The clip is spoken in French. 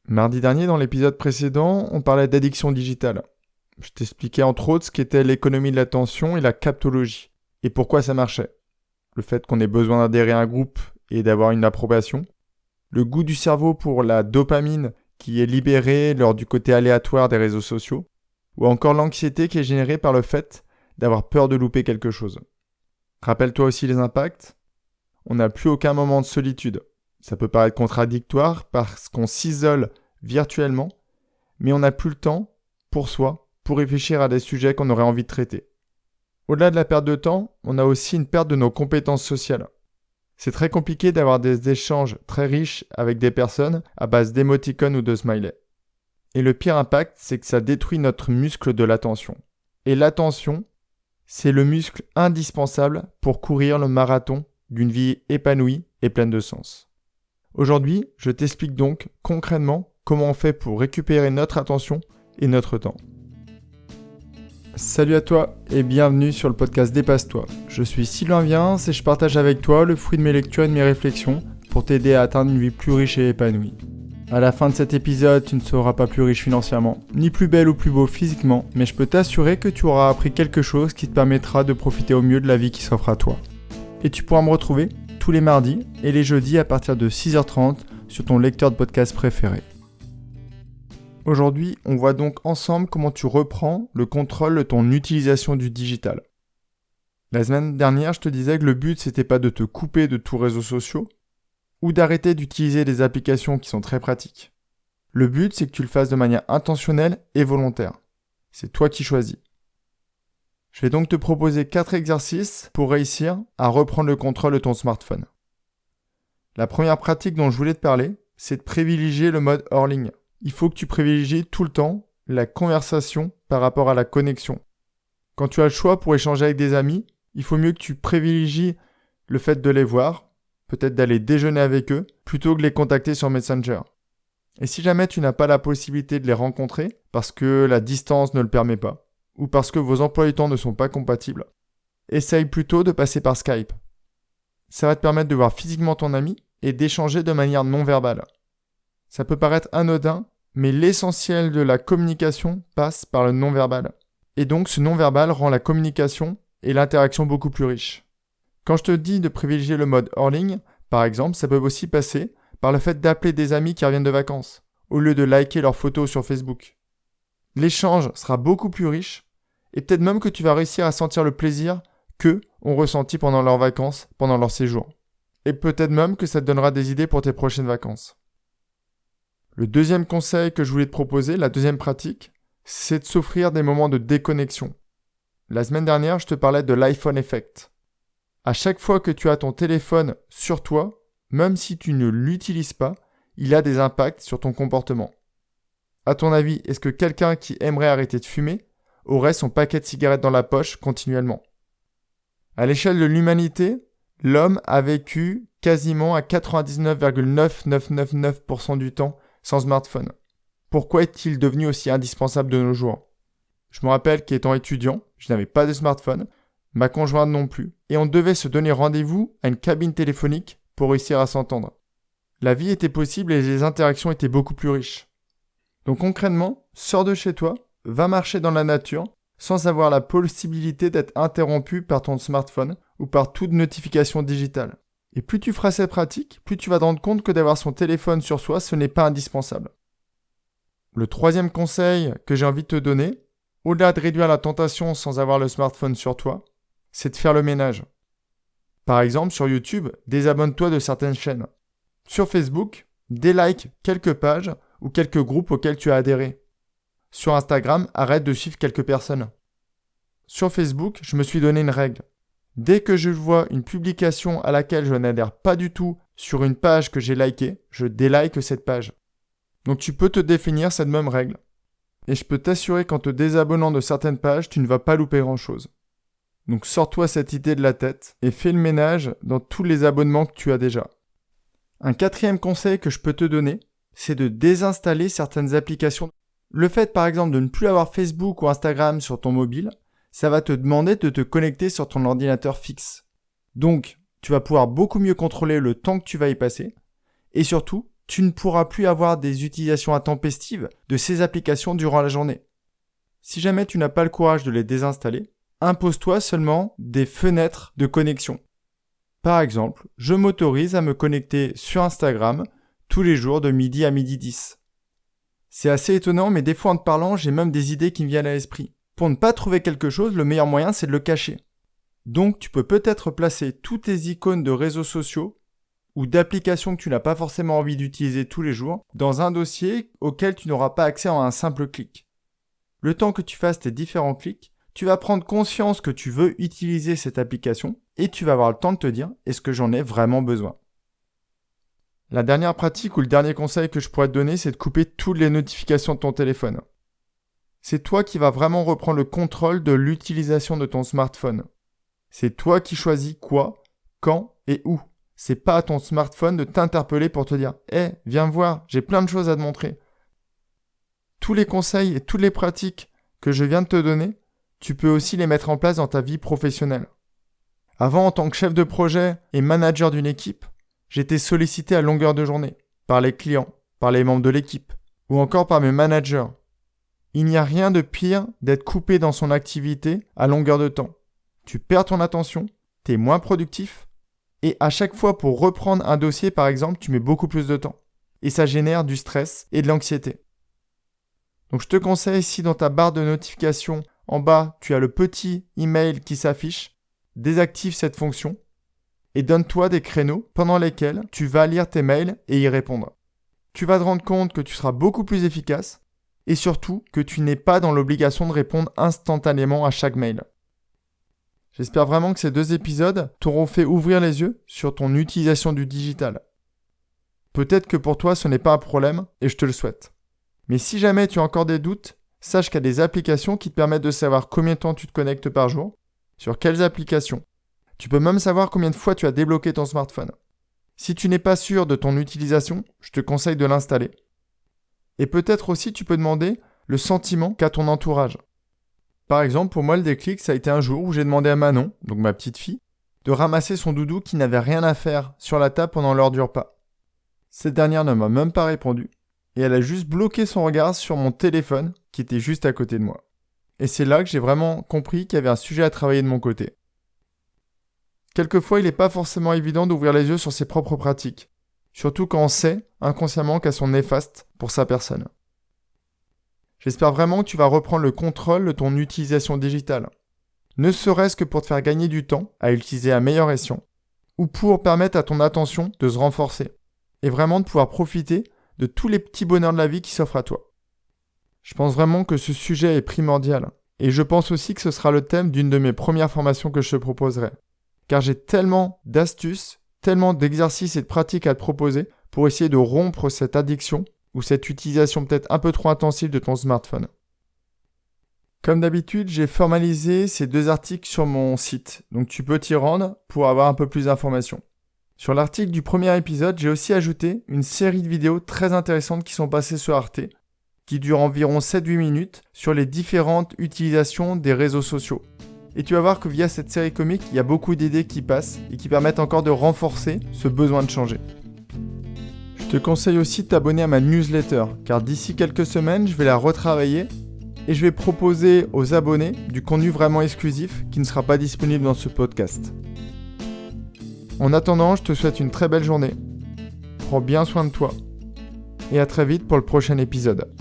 Mardi dernier, dans l'épisode précédent, on parlait d'addiction digitale. Je t'expliquais entre autres ce qu'était l'économie de l'attention et la captologie, et pourquoi ça marchait. Le fait qu'on ait besoin d'adhérer à un groupe et d'avoir une approbation. Le goût du cerveau pour la dopamine qui est libérée lors du côté aléatoire des réseaux sociaux. Ou encore l'anxiété qui est générée par le fait d'avoir peur de louper quelque chose. Rappelle-toi aussi les impacts. On n'a plus aucun moment de solitude. Ça peut paraître contradictoire parce qu'on s'isole virtuellement, mais on n'a plus le temps pour soi, pour réfléchir à des sujets qu'on aurait envie de traiter. Au-delà de la perte de temps, on a aussi une perte de nos compétences sociales. C'est très compliqué d'avoir des échanges très riches avec des personnes à base d'émoticônes ou de smileys. Et le pire impact, c'est que ça détruit notre muscle de l'attention. Et l'attention, c'est le muscle indispensable pour courir le marathon d'une vie épanouie et pleine de sens. Aujourd'hui, je t'explique donc concrètement comment on fait pour récupérer notre attention et notre temps. Salut à toi et bienvenue sur le podcast Dépasse-toi. Je suis Sylvain Viens et je partage avec toi le fruit de mes lectures et de mes réflexions pour t'aider à atteindre une vie plus riche et épanouie. À la fin de cet épisode, tu ne seras pas plus riche financièrement, ni plus belle ou plus beau physiquement, mais je peux t'assurer que tu auras appris quelque chose qui te permettra de profiter au mieux de la vie qui s'offre à toi. Et tu pourras me retrouver tous les mardis et les jeudis à partir de 6h30 sur ton lecteur de podcast préféré. Aujourd'hui, on voit donc ensemble comment tu reprends le contrôle de ton utilisation du digital. La semaine dernière, je te disais que le but, c'était pas de te couper de tous les réseaux sociaux ou d'arrêter d'utiliser des applications qui sont très pratiques. Le but, c'est que tu le fasses de manière intentionnelle et volontaire. C'est toi qui choisis. Je vais donc te proposer 4 exercices pour réussir à reprendre le contrôle de ton smartphone. La première pratique dont je voulais te parler, c'est de privilégier le mode hors ligne. Il faut que tu privilégies tout le temps la conversation par rapport à la connexion. Quand tu as le choix pour échanger avec des amis, il faut mieux que tu privilégies le fait de les voir, peut-être d'aller déjeuner avec eux, plutôt que de les contacter sur Messenger. Et si jamais tu n'as pas la possibilité de les rencontrer, parce que la distance ne le permet pas, ou parce que vos emplois du temps ne sont pas compatibles, essaye plutôt de passer par Skype. Ça va te permettre de voir physiquement ton ami et d'échanger de manière non verbale. Ça peut paraître anodin, mais l'essentiel de la communication passe par le non-verbal. Et donc ce non-verbal rend la communication et l'interaction beaucoup plus riches. Quand je te dis de privilégier le mode hors ligne, par exemple, ça peut aussi passer par le fait d'appeler des amis qui reviennent de vacances, au lieu de liker leurs photos sur Facebook. L'échange sera beaucoup plus riche, et peut-être même que tu vas réussir à sentir le plaisir qu'eux ont ressenti pendant leurs vacances, pendant leur séjour. Et peut-être même que ça te donnera des idées pour tes prochaines vacances. Le deuxième conseil que je voulais te proposer, la deuxième pratique, c'est de s'offrir des moments de déconnexion. La semaine dernière, je te parlais de l'iPhone Effect. À chaque fois que tu as ton téléphone sur toi, même si tu ne l'utilises pas, il a des impacts sur ton comportement. À ton avis, est-ce que quelqu'un qui aimerait arrêter de fumer aurait son paquet de cigarettes dans la poche continuellement? À l'échelle de l'humanité, l'homme a vécu quasiment à 99,9999% du temps sans smartphone. Pourquoi est-il devenu aussi indispensable de nos jours? Je me rappelle qu'étant étudiant, je n'avais pas de smartphone, ma conjointe non plus, et on devait se donner rendez-vous à une cabine téléphonique pour réussir à s'entendre. La vie était possible et les interactions étaient beaucoup plus riches. Donc concrètement, sors de chez toi, va marcher dans la nature, sans avoir la possibilité d'être interrompu par ton smartphone ou par toute notification digitale. Et plus tu feras cette pratique, plus tu vas te rendre compte que d'avoir son téléphone sur soi, ce n'est pas indispensable. Le troisième conseil que j'ai envie de te donner, au-delà de réduire la tentation sans avoir le smartphone sur toi, c'est de faire le ménage. Par exemple, sur YouTube, désabonne-toi de certaines chaînes. Sur Facebook, délike quelques pages ou quelques groupes auxquels tu as adhéré. Sur Instagram, arrête de suivre quelques personnes. Sur Facebook, je me suis donné une règle. Dès que je vois une publication à laquelle je n'adhère pas du tout sur une page que j'ai likée, je délike cette page. Donc tu peux te définir cette même règle. Et je peux t'assurer qu'en te désabonnant de certaines pages, tu ne vas pas louper grand-chose. Donc sors-toi cette idée de la tête et fais le ménage dans tous les abonnements que tu as déjà. Un quatrième conseil que je peux te donner, c'est de désinstaller certaines applications. Le fait par exemple de ne plus avoir Facebook ou Instagram sur ton mobile, ça va te demander de te connecter sur ton ordinateur fixe. Donc, tu vas pouvoir beaucoup mieux contrôler le temps que tu vas y passer et surtout, tu ne pourras plus avoir des utilisations intempestives de ces applications durant la journée. Si jamais tu n'as pas le courage de les désinstaller, impose-toi seulement des fenêtres de connexion. Par exemple, je m'autorise à me connecter sur Instagram tous les jours de midi à 12h10. C'est assez étonnant, mais des fois en te parlant, j'ai même des idées qui me viennent à l'esprit. Pour ne pas trouver quelque chose, le meilleur moyen, c'est de le cacher. Donc, tu peux peut-être placer toutes tes icônes de réseaux sociaux ou d'applications que tu n'as pas forcément envie d'utiliser tous les jours dans un dossier auquel tu n'auras pas accès en un simple clic. Le temps que tu fasses tes différents clics, tu vas prendre conscience que tu veux utiliser cette application et tu vas avoir le temps de te dire « est-ce que j'en ai vraiment besoin ?» La dernière pratique ou le dernier conseil que je pourrais te donner, c'est de couper toutes les notifications de ton téléphone. C'est toi qui vas vraiment reprendre le contrôle de l'utilisation de ton smartphone. C'est toi qui choisis quoi, quand et où. C'est pas à ton smartphone de t'interpeller pour te dire « Hey, viens voir, j'ai plein de choses à te montrer. » Tous les conseils et toutes les pratiques que je viens de te donner, tu peux aussi les mettre en place dans ta vie professionnelle. Avant, en tant que chef de projet et manager d'une équipe, j'étais sollicité à longueur de journée par les clients, par les membres de l'équipe ou encore par mes managers. Il n'y a rien de pire d'être coupé dans son activité à longueur de temps. Tu perds ton attention, tu es moins productif et à chaque fois pour reprendre un dossier par exemple, tu mets beaucoup plus de temps. Et ça génère du stress et de l'anxiété. Donc je te conseille, si dans ta barre de notification en bas, tu as le petit email qui s'affiche, désactive cette fonction et donne-toi des créneaux pendant lesquels tu vas lire tes mails et y répondre. Tu vas te rendre compte que tu seras beaucoup plus efficace et surtout que tu n'es pas dans l'obligation de répondre instantanément à chaque mail. J'espère vraiment que ces 2 épisodes t'auront fait ouvrir les yeux sur ton utilisation du digital. Peut-être que pour toi ce n'est pas un problème et je te le souhaite. Mais si jamais tu as encore des doutes, sache qu'il y a des applications qui te permettent de savoir combien de temps tu te connectes par jour, sur quelles applications. Tu peux même savoir combien de fois tu as débloqué ton smartphone. Si tu n'es pas sûr de ton utilisation, je te conseille de l'installer. Et peut-être aussi tu peux demander le sentiment qu'a ton entourage. Par exemple, pour moi le déclic, ça a été un jour où j'ai demandé à Manon, donc ma petite fille, de ramasser son doudou qui n'avait rien à faire sur la table pendant l'heure du repas. Cette dernière ne m'a même pas répondu. Et elle a juste bloqué son regard sur mon téléphone qui était juste à côté de moi. Et c'est là que j'ai vraiment compris qu'il y avait un sujet à travailler de mon côté. Quelquefois, il n'est pas forcément évident d'ouvrir les yeux sur ses propres pratiques, surtout quand on sait inconsciemment qu'elles sont néfastes pour sa personne. J'espère vraiment que tu vas reprendre le contrôle de ton utilisation digitale, ne serait-ce que pour te faire gagner du temps à utiliser à meilleur escient, ou pour permettre à ton attention de se renforcer, et vraiment de pouvoir profiter de tous les petits bonheurs de la vie qui s'offrent à toi. Je pense vraiment que ce sujet est primordial, et je pense aussi que ce sera le thème d'une de mes premières formations que je te proposerai, car j'ai tellement d'astuces, tellement d'exercices et de pratiques à te proposer pour essayer de rompre cette addiction ou cette utilisation peut-être un peu trop intensive de ton smartphone. Comme d'habitude, j'ai formalisé ces 2 articles sur mon site, donc tu peux t'y rendre pour avoir un peu plus d'informations. Sur l'article du premier épisode, j'ai aussi ajouté une série de vidéos très intéressantes qui sont passées sur Arte, qui durent environ 7-8 minutes sur les différentes utilisations des réseaux sociaux. Et tu vas voir que via cette série comique, il y a beaucoup d'idées qui passent et qui permettent encore de renforcer ce besoin de changer. Je te conseille aussi de t'abonner à ma newsletter, car d'ici quelques semaines, je vais la retravailler et je vais proposer aux abonnés du contenu vraiment exclusif qui ne sera pas disponible dans ce podcast. En attendant, je te souhaite une très belle journée. Prends bien soin de toi. Et à très vite pour le prochain épisode.